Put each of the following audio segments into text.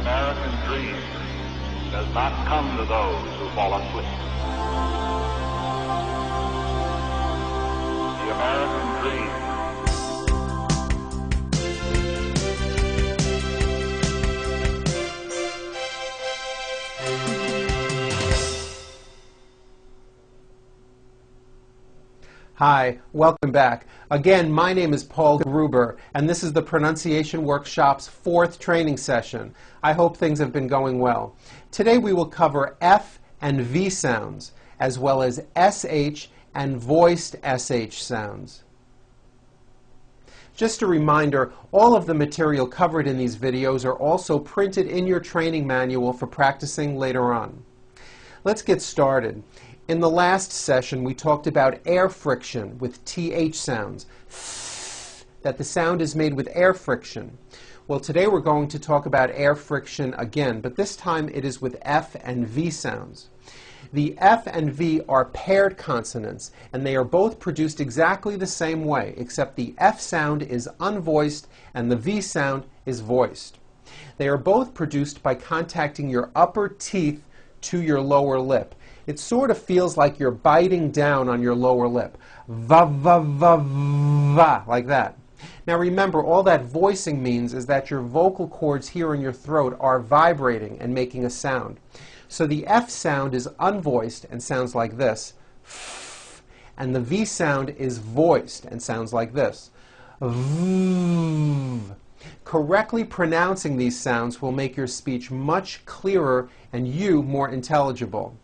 American dream does not come to those who fall asleep. The American dream. Hi, welcome back. Again, my name is Paul Gruber, and this is the Pronunciation Workshop's 4th training session. I hope things have been going well. Today we will cover F and V sounds, as well as SH and voiced SH sounds. Just a reminder, all of the material covered in these videos are also printed in your training manual for practicing later on. Let's get started. In the last session, we talked about air friction with TH sounds, that the sound is made with air friction. Well, today we're going to talk about air friction again, but this time it is with F and V sounds. The F and V are paired consonants, and they are both produced exactly the same way, except the F sound is unvoiced and the V sound is voiced. They are both produced by contacting your upper teeth to your lower lip. It sort of feels like you're biting down on your lower lip. Va, va, va, va, like that. Now remember, all that voicing means is that your vocal cords here in your throat are vibrating and making a sound. So the F sound is unvoiced and sounds like this, and the V sound is voiced and sounds like this. V. Correctly pronouncing these sounds will make your speech much clearer and you more intelligible.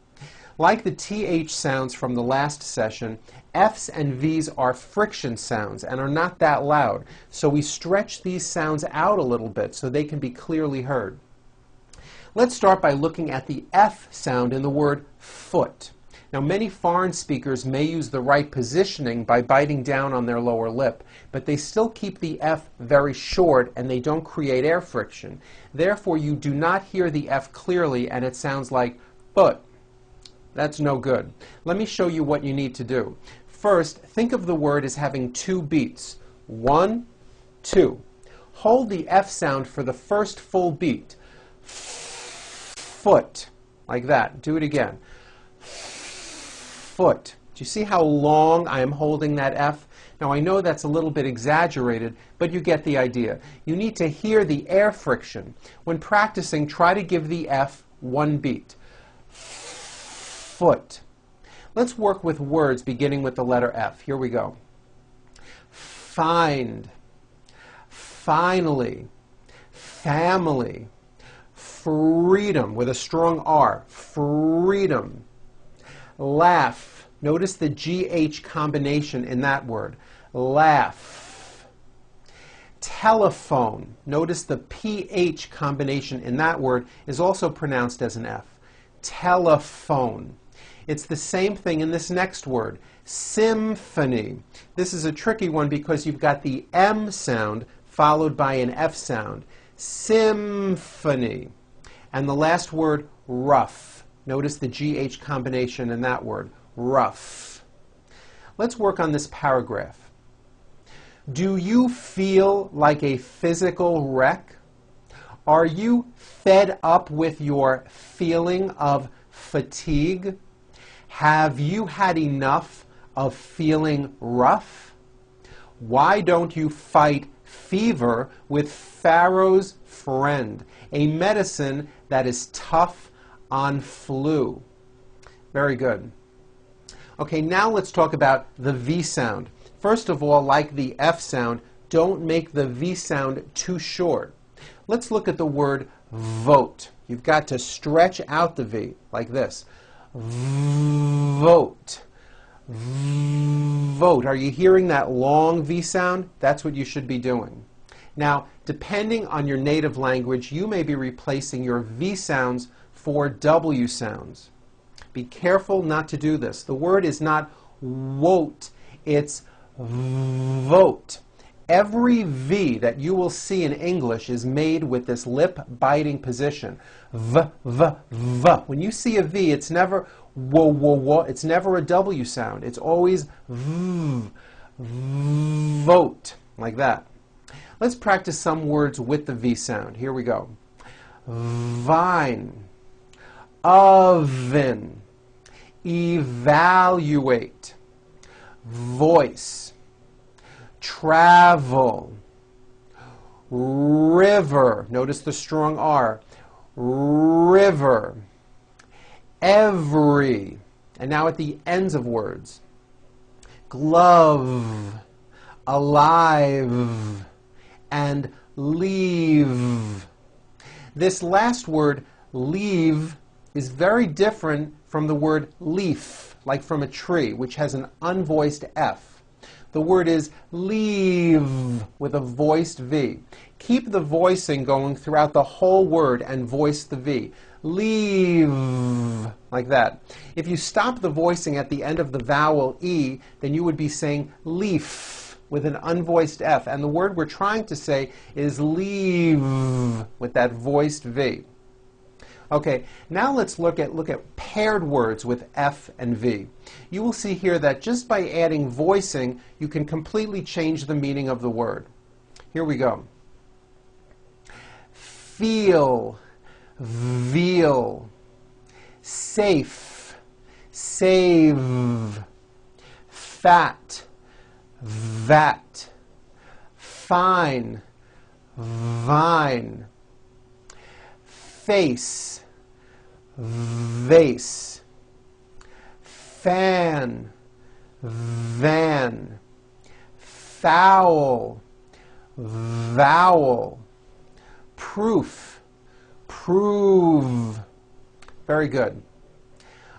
Like the TH sounds from the last session, F's and V's are friction sounds and are not that loud, so we stretch these sounds out a little bit so they can be clearly heard. Let's start by looking at the F sound in the word foot. Now, many foreign speakers may use the right positioning by biting down on their lower lip, but they still keep the F very short and they don't create air friction. Therefore, you do not hear the F clearly and it sounds like foot. That's no good. Let me show you what you need to do. First, think of the word as having 2 beats. 1, 2. Hold the F sound for the first full beat. Foot. Like that. Do it again. Foot. Do you see how long I am holding that F? Now I know that's a little bit exaggerated, but you get the idea. You need to hear the air friction. When practicing, try to give the F 1 beat. Foot. Let's work with words beginning with the letter F. Here we go. Find, finally, family, freedom with a strong R, freedom, laugh. Notice the GH combination in that word, laugh. Telephone. Notice the PH combination in that word is also pronounced as an F. Telephone. It's the same thing in this next word, symphony. This is a tricky one because you've got the M sound followed by an F sound. Symphony. And the last word, rough. Notice the GH combination in that word, rough. Let's work on this paragraph. Do you feel like a physical wreck? Are you fed up with your feeling of fatigue? Have you had enough of feeling rough? Why don't you fight fever with Pharaoh's friend, a medicine that is tough on flu? Very good. Okay, now let's talk about the V sound. First of all, like the F sound, don't make the V sound too short. Let's look at the word vote. You've got to stretch out the V like this. Vote. Vote. Are you hearing that long V sound? That's what you should be doing. Now, depending on your native language, you may be replacing your V sounds for W sounds. Be careful not to do this. The word is not wote, it's vote. Every V that you will see in English is made with this lip-biting position. V, V, V. When you see a V, it's never wo, wo, wo. It's never a W sound. It's always V, vote, like that. Let's practice some words with the V sound. Here we go. vine, oven, evaluate, voice, travel, river, notice the strong R, river, every, and now at the ends of words, glove, alive, and leave. This last word, leave, is very different from the word leaf, like from a tree, which has an unvoiced F. The word is leave with a voiced V. Keep the voicing going throughout the whole word and voice the V. Leave, like that. If you stop the voicing at the end of the vowel E, then you would be saying leaf with an unvoiced F. And the word we're trying to say is leave with that voiced V. Okay, now let's look at paired words with F and V. You will see here that just by adding voicing, you can completely change the meaning of the word. Here we go. Feel, veal, safe, save, fat, vat, fine, vine, face, vase, fan, van, foul, vowel, proof, prove. Very good.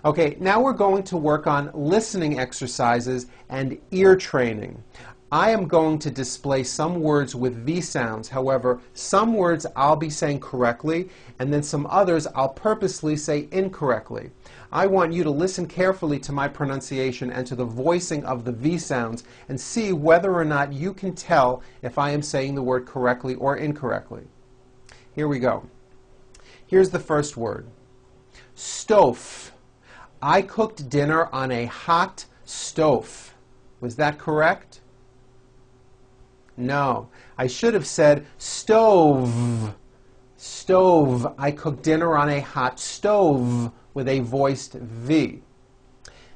Okay, now we're going to work on listening exercises and ear training. I am going to display some words with V sounds. However, some words I'll be saying correctly, and then some others I'll purposely say incorrectly. I want you to listen carefully to my pronunciation and to the voicing of the V sounds and see whether or not you can tell if I am saying the word correctly or incorrectly. Here we go. Here's the first word. Stove. I cooked dinner on a hot stove. Was that correct? No. I should have said stove. Stove. I cooked dinner on a hot stove with a voiced V.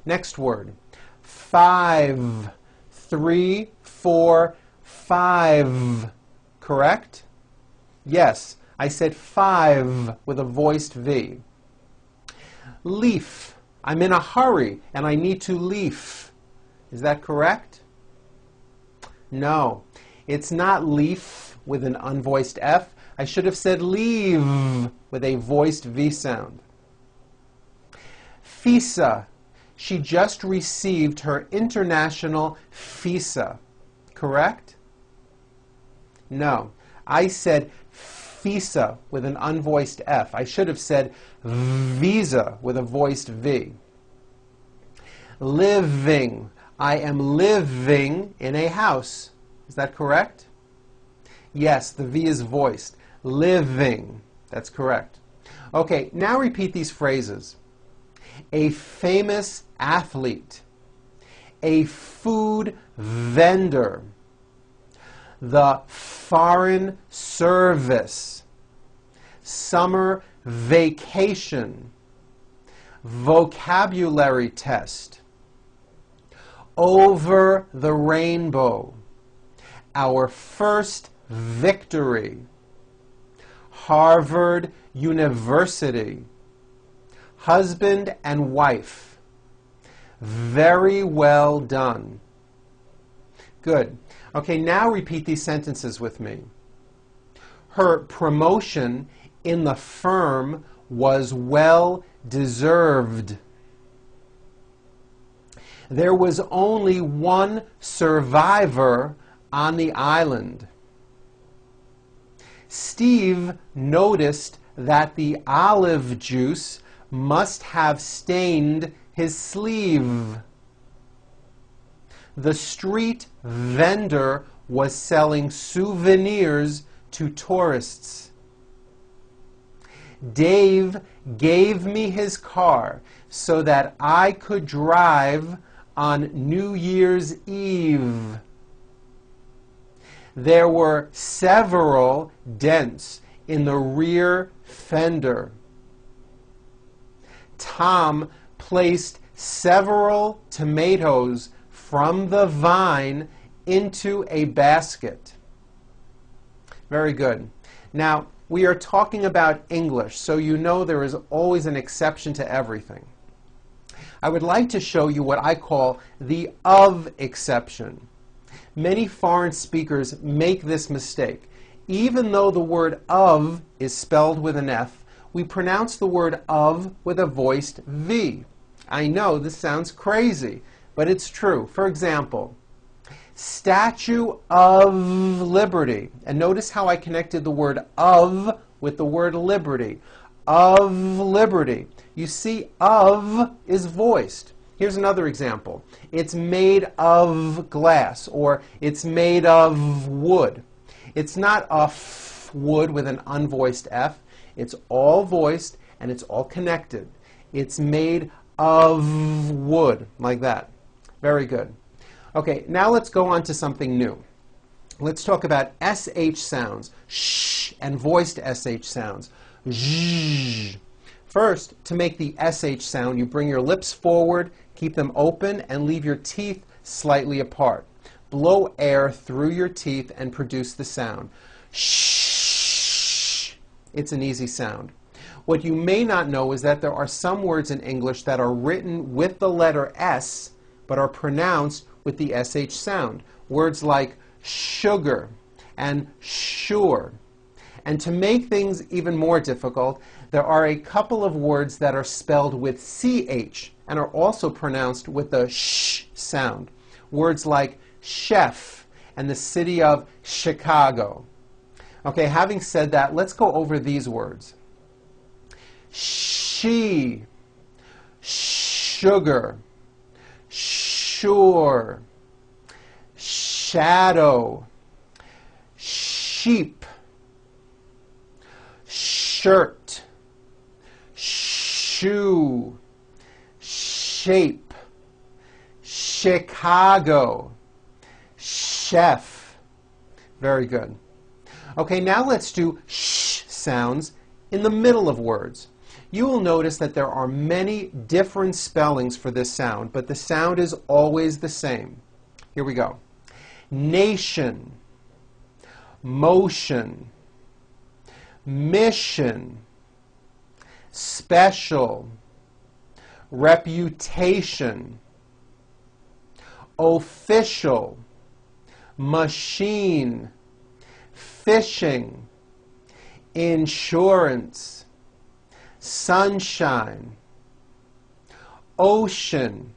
Next word. 5. 3, 4, 5. Correct? Yes. I said 5 with a voiced V. Leaf. I'm in a hurry and I need to leaf. Is that correct? No. It's not leaf with an unvoiced F. I should have said leave with a voiced V sound. FISA. She just received her international FISA. Correct? No. I said FISA with an unvoiced F. I should have said visa with a voiced V. Living. I am living in a house. Is that correct? Yes, the V is voiced. Living. That's correct. Okay, now repeat these phrases. A famous athlete. A food vendor. The Foreign Service. Summer vacation. Vocabulary test. Over the rainbow. Our first victory. Harvard University. Husband and wife. Very well done. Good. Okay, now repeat these sentences with me. Her promotion in the firm was well deserved. There was only one survivor on the island. Steve noticed that the olive juice must have stained his sleeve. The street vendor was selling souvenirs to tourists. Dave gave me his car so that I could drive on New Year's Eve. There were several dents in the rear fender. Tom placed several tomatoes from the vine into a basket. Very good. Now, we are talking about English, so you know there is always an exception to everything. I would like to show you what I call the of exception. Many foreign speakers make this mistake. Even though the word of is spelled with an F, we pronounce the word of with a voiced V. I know this sounds crazy, but it's true. For example, Statue of Liberty. And notice how I connected the word of with the word liberty. Of liberty. You see, of is voiced. Here's another example. It's made of glass, or it's made of wood. It's not wood with an unvoiced F. It's all voiced and it's all connected. It's made of wood, like that. Very good. Okay, now let's go on to something new. Let's talk about SH sounds, sh, and voiced SH sounds, zh. First, to make the SH sound, you bring your lips forward, keep them open, and leave your teeth slightly apart. Blow air through your teeth and produce the sound. Shh. It's an easy sound. What you may not know is that there are some words in English that are written with the letter S, but are pronounced with the SH sound. Words like sugar and sure. And to make things even more difficult, there are a couple of words that are spelled with CH and are also pronounced with the sh sound. Words like chef and the city of Chicago. Okay, having said that, let's go over these words. She, sugar, sure, shadow, sheep, shirt, shoe, shape, Chicago, chef. Very good. Okay, now let's do sh sounds in the middle of words. You will notice that there are many different spellings for this sound, but the sound is always the same. Here we go. Nation, motion, mission, special, reputation, official, machine, fishing, insurance, sunshine, ocean,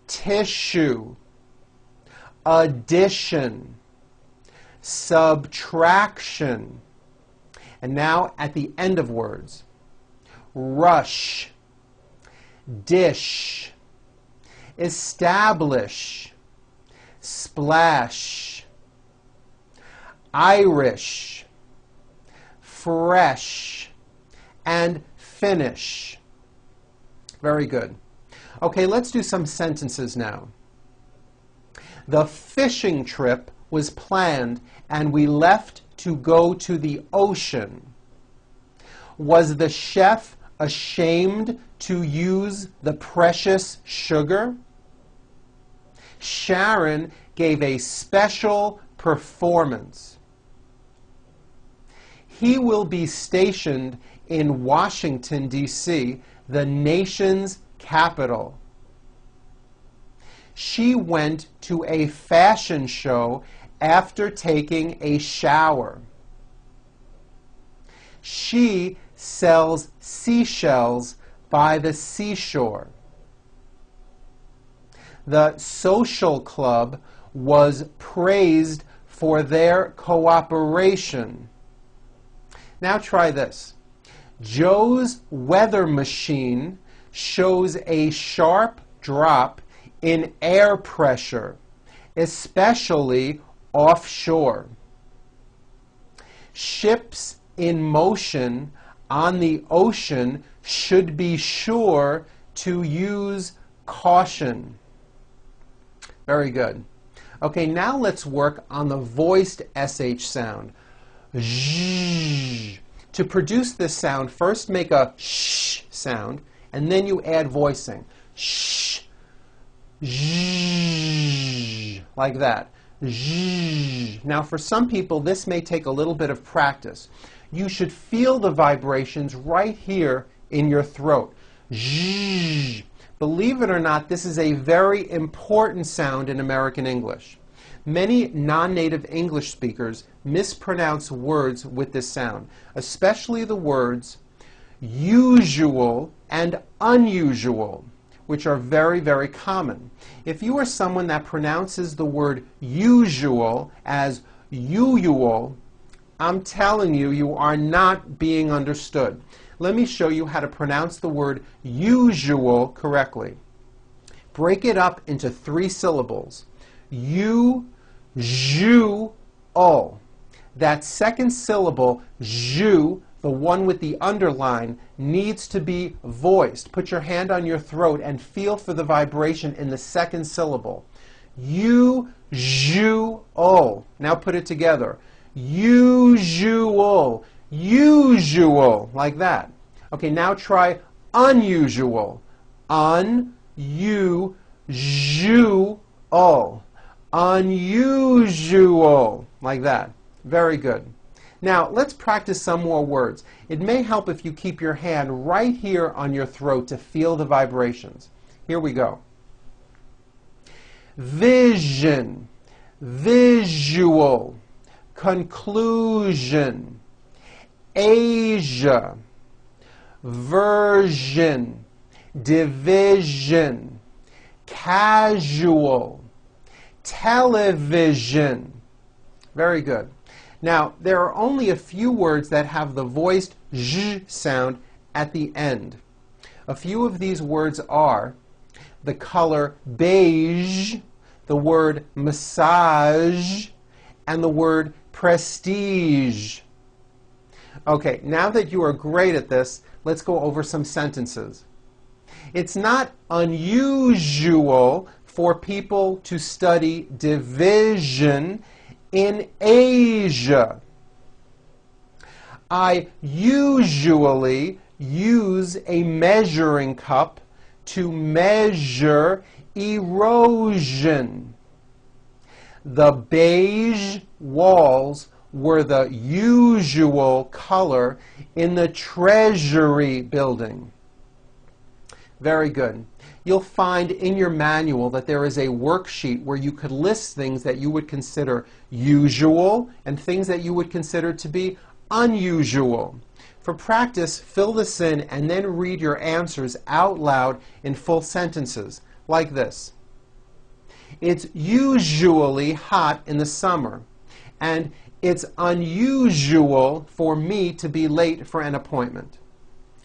tissue, addition, subtraction. And now at the end of words, rush, dish, establish, splash, Irish, fresh, and finish. Very good. Okay, let's do some sentences now. The fishing trip was planned and we left to go to the ocean. Was the chef ashamed to use the precious sugar? Sharon gave a special performance. He will be stationed in Washington, D.C., the nation's capital. She went to a fashion show after taking a shower. She sells seashells by the seashore. The social club was praised for their cooperation. Now try this. Joe's weather machine shows a sharp drop in air pressure, especially offshore. Ships in motion on the ocean should be sure to use caution. Very good. Okay, now let's work on the voiced SH sound. zh. To produce this sound, first make a sh sound, and then you add voicing. Sh, zh, like that. Zh. Now, for some people, this may take a little bit of practice. You should feel the vibrations right here in your throat. Zh. Believe it or not, this is a very important sound in American English. Many non-native English speakers mispronounce words with this sound, especially the words usual and unusual, which are very, very common. If you are someone that pronounces the word usual as usual, I'm telling you, you are not being understood. Let me show you how to pronounce the word usual correctly. Break it up into 3 syllables. U-ju-ol. That second syllable, ju, the one with the underline, needs to be voiced. Put your hand on your throat and feel for the vibration in the second syllable. U-ju-ol. Now put it together. Usual. Usual. Like that. Okay, now try unusual. Un-u-ju-ol. Unusual. Like that. Very good. Now, let's practice some more words. It may help if you keep your hand right here on your throat to feel the vibrations. Here we go. Vision, visual, conclusion, Asia, version, division, casual, television. Very good. Now, there are only a few words that have the voiced zh sound at the end. A few of these words are the color beige, the word massage, and the word prestige. Okay, now that you are great at this, let's go over some sentences. It's not unusual for people to study division in Asia. I usually use a measuring cup to measure erosion. The beige walls were the usual color in the Treasury building. Very good. You'll find in your manual that there is a worksheet where you could list things that you would consider usual and things that you would consider to be unusual. For practice, fill this in and then read your answers out loud in full sentences, like this. It's usually hot in the summer, and it's unusual for me to be late for an appointment.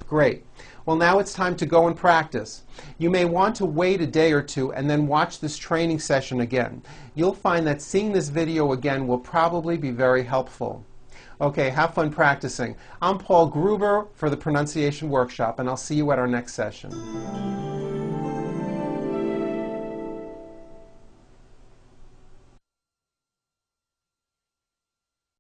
Great. Well, now it's time to go and practice. You may want to wait a day or two and then watch this training session again. You'll find that seeing this video again will probably be very helpful. Okay, have fun practicing. I'm Paul Gruber for the Pronunciation Workshop, and I'll see you at our next session.